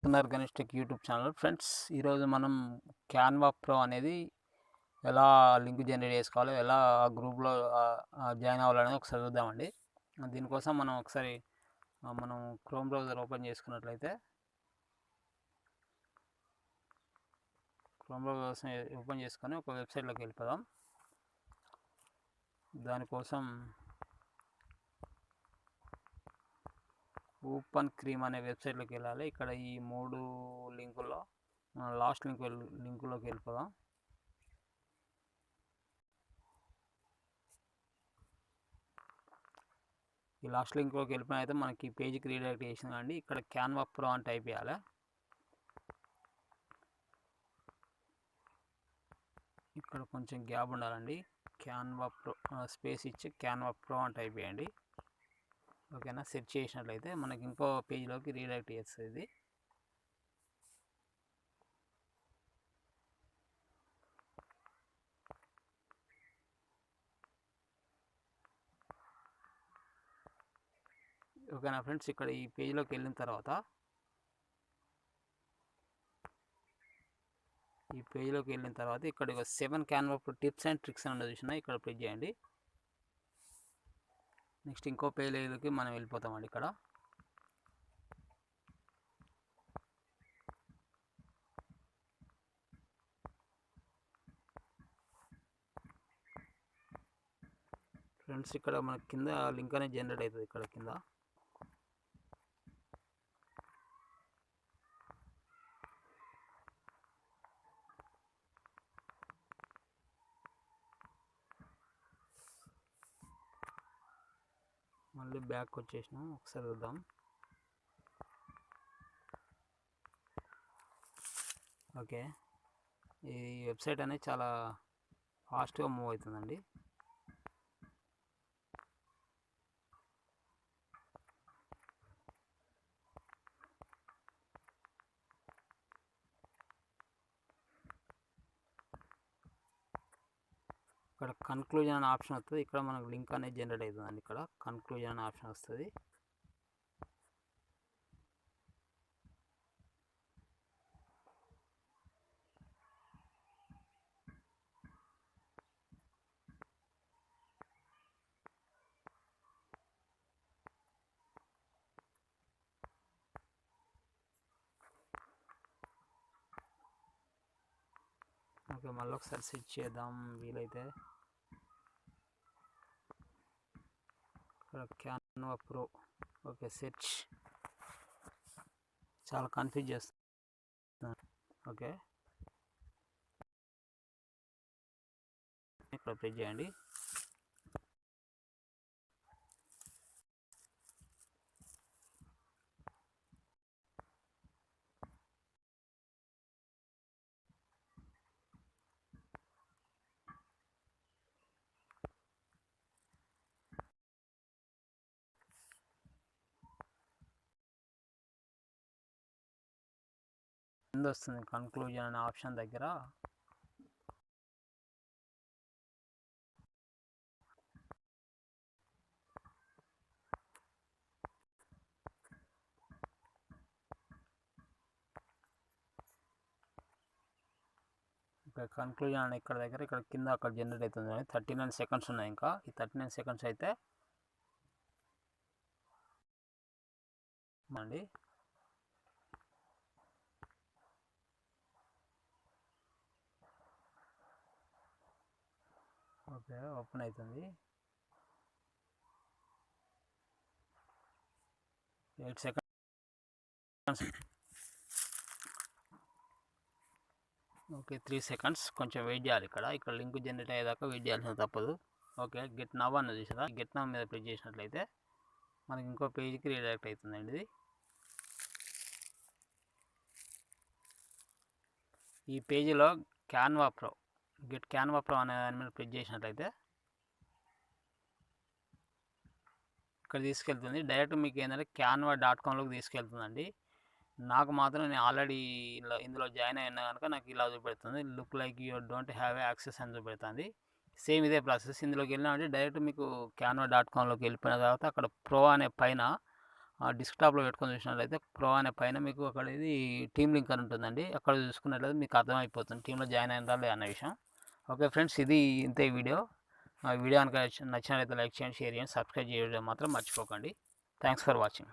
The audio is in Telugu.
Ganitech YouTube channel. ఫ్రెండ్స్, ఈరోజు మనం CanvaPro అనేది ఎలా లింక్ జనరేట్ చేసుకోవాలో, ఎలా గ్రూప్లో జాయిన్ అవ్వాలనేది ఒకసారి చూద్దామండి. దీనికోసం మనం ఒకసారి మనం క్రోమ్ బ్రౌజర్ ఓపెన్ చేసుకున్నట్లయితే, క్రోమ్ బ్రౌజర్ ఓపెన్ చేసుకొని ఒక వెబ్సైట్లోకి వెళ్ళిపోదాం. దానికోసం ఓపెన్ క్రీమ్ అనే వెబ్సైట్లోకి వెళ్ళాలి. ఇక్కడ ఈ 3 లింకుల్లో లాస్ట్ లింకులోకి వెళ్ళిపోదాం. ఈ లాస్ట్ లింక్లోకి వెళ్ళిపోయిన అయితే మనకి పేజ్కి రీడైరెక్ట్ చేసింది అండి. ఇక్కడ CanvaPro అని టైప్ చేయాలి. ఇక్కడ కొంచెం గ్యాప్ ఉండాలండి. CanvaPro స్పేస్ ఇచ్చి CanvaPro అని టైప్ చేయండి. ఓకేనా? సెర్చ్ చేసినట్లయితే మనకి ఇంకో పేజ్లోకి రీడైరెక్ట్ చేస్తుంది. ఓకేనా ఫ్రెండ్స్, ఇక్కడ ఈ పేజ్లోకి వెళ్ళిన తర్వాత ఇక్కడ 7 CanvaPro టిప్స్ అండ్ ట్రిక్స్ అని చూసినా ఇక్కడ ప్రెస్ చేయండి. నెక్స్ట్ ఇంకో పేజ్లోకి మనం వెళ్ళిపోతామండి. ఇక్కడ ఫ్రెండ్స్, ఇక్కడ మనకి కింద లింక్ అనేది జనరేట్ అవుతుంది. ఇక్కడ కింద మళ్ళీ బ్యాక్ వచ్చేసినాం. ఒకసారి చూద్దాం. ఓకే, ఈ వెబ్సైట్ అనేది చాలా ఫాస్ట్గా మూవ్ అవుతుందండి. ఇక్కడ కన్క్లూజన్ అనే ఆప్షన్ వస్తుంది. ఇక్కడ మనకు లింక్ అనేది జనరేట్ అవుతుందండి. ఇక్కడ కన్క్లూజన్ అనే ఆప్షన్ వస్తుంది. ఓకే, మళ్ళీ ఒకసారి సెర్చ్ చేద్దాం వీలైతే. ఇక్కడ CanvaPro. ఓకే, సెర్చ్ చాలా కన్ఫ్యూజ్ చేస్తుంది. ఓకే, ఇక్కడ ప్రెస్ చేయండి. కింద వస్తుంది కన్క్లూజన్ అనే ఆప్షన్ దగ్గర కన్క్లూజన్ అని ఇక్కడ కింద అక్కడ జనరేట్ అవుతుంది. 39 సెకండ్స్ ఉన్నాయి. ఇంకా ఈ 39 సెకండ్స్ అయితే అండి. ఓకే, ఓపెన్ అవుతుంది. 8 సెకండ్స్. ఓకే, 3 సెకండ్స్ కొంచెం వెయిట్ చేయాలి. ఇక్కడ లింక్ జనరేట్ అయ్యేదాకా వెయిట్ చేయాల్సిన తప్పదు. ఓకే, గెట్ నవ్ అన్నది చూసారా? గెట్ నవ్ మీద ప్రెస్ చేసినట్లయితే మనకి ఇంకో పేజ్కి రీడైరెక్ట్ అవుతుందండి. ఇది ఈ పేజీలో గెట్ CanvaPro అనే దాని మీద ప్రెస్ చేసినట్లయితే ఇక్కడ తీసుకెళ్తుంది. డైరెక్ట్ మీకు ఏంటంటే canva.comలోకి తీసుకెళ్తుందండి. నాకు మాత్రం నేను ఆల్రెడీ ఇందులో జాయిన్ అయినా కనుక నాకు ఇలా చూపెడుతుంది. Look like you don't have access అని చూపెడుతుంది. సేమ్ ఇదే ప్రాసెస్. ఇందులోకి వెళ్ళినామంటే డైరెక్ట్ మీకు canva.comలోకి వెళ్ళిపోయిన తర్వాత అక్కడ ప్రో అనే పైన డెస్క్టాప్లో పెట్టుకొని చూసినట్లయితే ప్రో అనే పైన మీకు అక్కడ ఇది టీమ్ లింక్ అని ఉంటుందండి. అక్కడ చూసుకున్నట్లయితే మీకు అర్థమైపోతుంది టీంలో జాయిన్ అయిన రాలే అన్న విషయం. ఓకే ఫ్రెండ్స్, ఇది ఇంతే వీడియో. వీడియో కనుక నచ్చినట్లయితే లైక్ చేయండి, షేర్ చేయండి, సబ్స్క్రైబ్ చేయడం మాత్రం మర్చిపోకండి. Thanks for watching.